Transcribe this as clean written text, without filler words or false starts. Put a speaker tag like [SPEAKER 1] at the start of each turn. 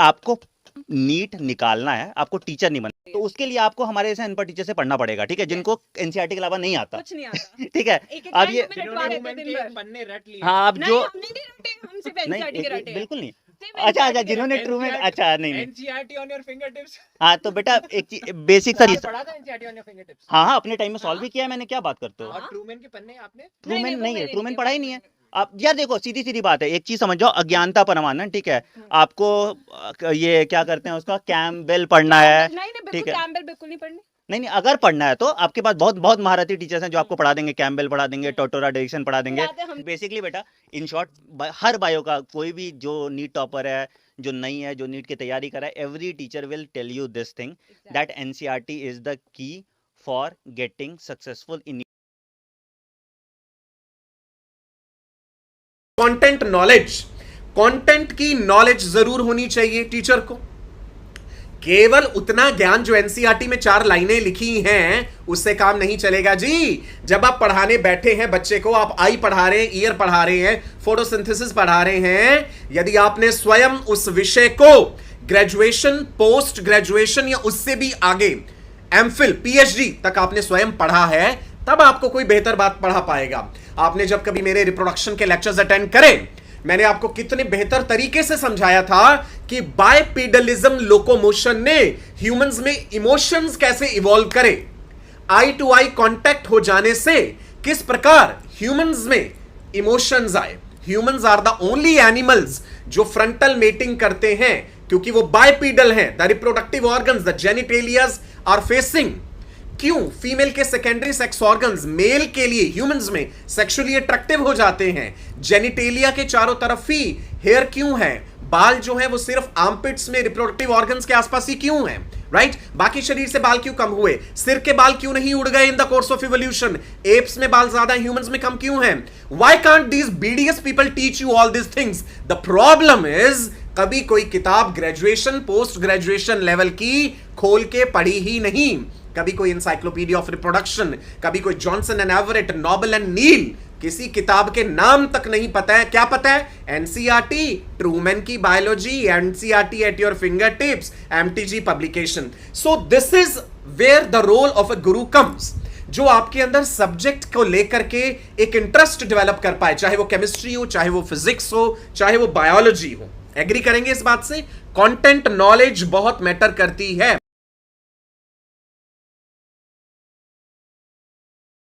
[SPEAKER 1] आपको नीट निकालना है, आपको टीचर नहीं बनना, तो उसके लिए आपको हमारे जैसे अनपढ़ टीचर से पढ़ना पड़ेगा, ठीक है, जिनको एनसीईआरटी के अलावा नहीं आता,
[SPEAKER 2] कुछ नहीं आता।
[SPEAKER 1] ठीक है। अब ये
[SPEAKER 3] पन्ने रट लिए।
[SPEAKER 1] हाँ, अब जो
[SPEAKER 2] हमने नहीं रटे, हम सिर्फ
[SPEAKER 1] नहीं
[SPEAKER 2] एनसीईआरटी के रटे हैं।
[SPEAKER 1] बिल्कुल नहीं।
[SPEAKER 2] सिर्फ
[SPEAKER 1] अच्छा
[SPEAKER 2] NCERT के
[SPEAKER 1] जिन्होंने
[SPEAKER 2] रटे हैं।
[SPEAKER 1] ट्रूमैन, अच्छा नहीं नहीं,
[SPEAKER 3] एनसीईआरटी ऑन योर फिंगरटिप्स।
[SPEAKER 1] हाँ तो बेटा एक चीज बेसिक सा चीज,
[SPEAKER 3] पढ़ा था एनसीईआरटी ऑन योर फिंगरटिप्स।
[SPEAKER 1] हाँ हाँ अपने टाइम में सॉल्व भी किया है मैंने, क्या बात करते हो।
[SPEAKER 3] और ट्रूमैन के पन्ने आपने?
[SPEAKER 1] ट्रूमैन
[SPEAKER 2] वो
[SPEAKER 1] नहीं है,
[SPEAKER 2] मैंने
[SPEAKER 1] ट्रूमैन
[SPEAKER 2] किया,
[SPEAKER 1] पढ़ा ही नहीं है। आप यार देखो सीधी सीधी बात है, एक चीज समझ जाओ, अज्ञानता परमानन, ठीक है। आपको ये क्या करते हैं उसका, कैम्पबेल पढ़ना है,
[SPEAKER 2] नहीं नहीं
[SPEAKER 1] ठीक
[SPEAKER 2] बिल्कुल
[SPEAKER 1] है।
[SPEAKER 2] कैम्पबेल बिल्कुल नहीं पढ़नी।
[SPEAKER 1] नहीं नहीं, अगर पढ़ना है तो आपके पास बहुत बहुत महारथी टीचर्स हैं जो आपको पढ़ा देंगे, कैम्पबेल पढ़ा देंगे, टोटोरा डायरेक्शन पढ़ा देंगे।
[SPEAKER 2] पढ़ाते हम।
[SPEAKER 1] बेसिकली बेटा इन शॉर्ट हर बायो का कोई भी जो नीट टॉपर है, जो नहीं है, जो नीट की तैयारी कर रहा है, every teacher will tell you this thing that NCERT is the key for getting successful in
[SPEAKER 4] content knowledge. Content की नॉलेज जरूर होनी चाहिए टीचर को। केवल उतना ज्ञान जो एनसीईआरटी में 4 लाइनें लिखी हैं उससे काम नहीं चलेगा जी। जब आप पढ़ाने बैठे हैं बच्चे को, आप आई पढ़ा रहे हैं, ईयर पढ़ा रहे हैं, फोटोसिंथेसिस पढ़ा रहे हैं, यदि आपने स्वयं उस विषय को ग्रेजुएशन, पोस्ट ग्रेजुएशन या उससे भी आगे एमफिल, पीएचडी तक आपने स्वयं पढ़ा है, तब आपको कोई बेहतर बात पढ़ा पाएगा। आपने जब कभी मेरे रिप्रोडक्शन के लेक्चर्स अटेंड करे, मैंने आपको कितने बेहतर तरीके से समझाया था कि बायपीडलिज्म लोकोमोशन ने ह्यूमंस में इमोशंस कैसे इवॉल्व करे, आई टू आई कांटेक्ट हो जाने से किस प्रकार ह्यूमंस में इमोशंस आए। Humans are the only animals जो फ्रंटल मेटिंग करते हैं, क्योंकि वो बायपीडल हैं। The reproductive organs, the genitalias are facing. क्यों? फीमेल के सेकेंडरी सेक्स ऑर्गन्स मेल के लिए ह्यूमंस में सेक्सुअली अट्रैक्टिव हो जाते हैं। जेनिटेलिया के चारों तरफ ही हेयर क्यों है? बाल जो है वो सिर्फ आर्मपिट्स में रिप्रोडक्टिव ऑर्गन्स के आसपास ही क्यों हैं? राइट? बाकी शरीर से बाल क्यों कम हुए? सिर के बाल क्यों नहीं उड़ गए in the course of evolution? Apps में बाल ज्यादा, ह्यूमंस में कम क्यों हैं? Why can't these BDS people teach you all this things? The problem is कभी कोई किताब ग्रेजुएशन, पोस्ट ग्रेजुएशन लेवल की खोल के पढ़ी ही नहीं। कभी कोई इंसाइक्लोपीडिया ऑफ रिप्रोडक्शन, कभी कोई Johnson and Everitt, Knobil and Neill, किसी किताब के नाम तक नहीं पता है। क्या पता है? एनसीईआरटी, ट्रूमैन की biology, NCERT at your finger tips, MTG publication. So this is where the role of a guru comes, जो आपके अंदर सब्जेक्ट को लेकर के एक इंटरेस्ट डेवलप कर पाए, चाहे वो केमिस्ट्री हो, चाहे वो फिजिक्स हो, चाहे वो बायोलॉजी हो। एग्री करेंगे इस बात से? कंटेंट नॉलेज बहुत मैटर करती है।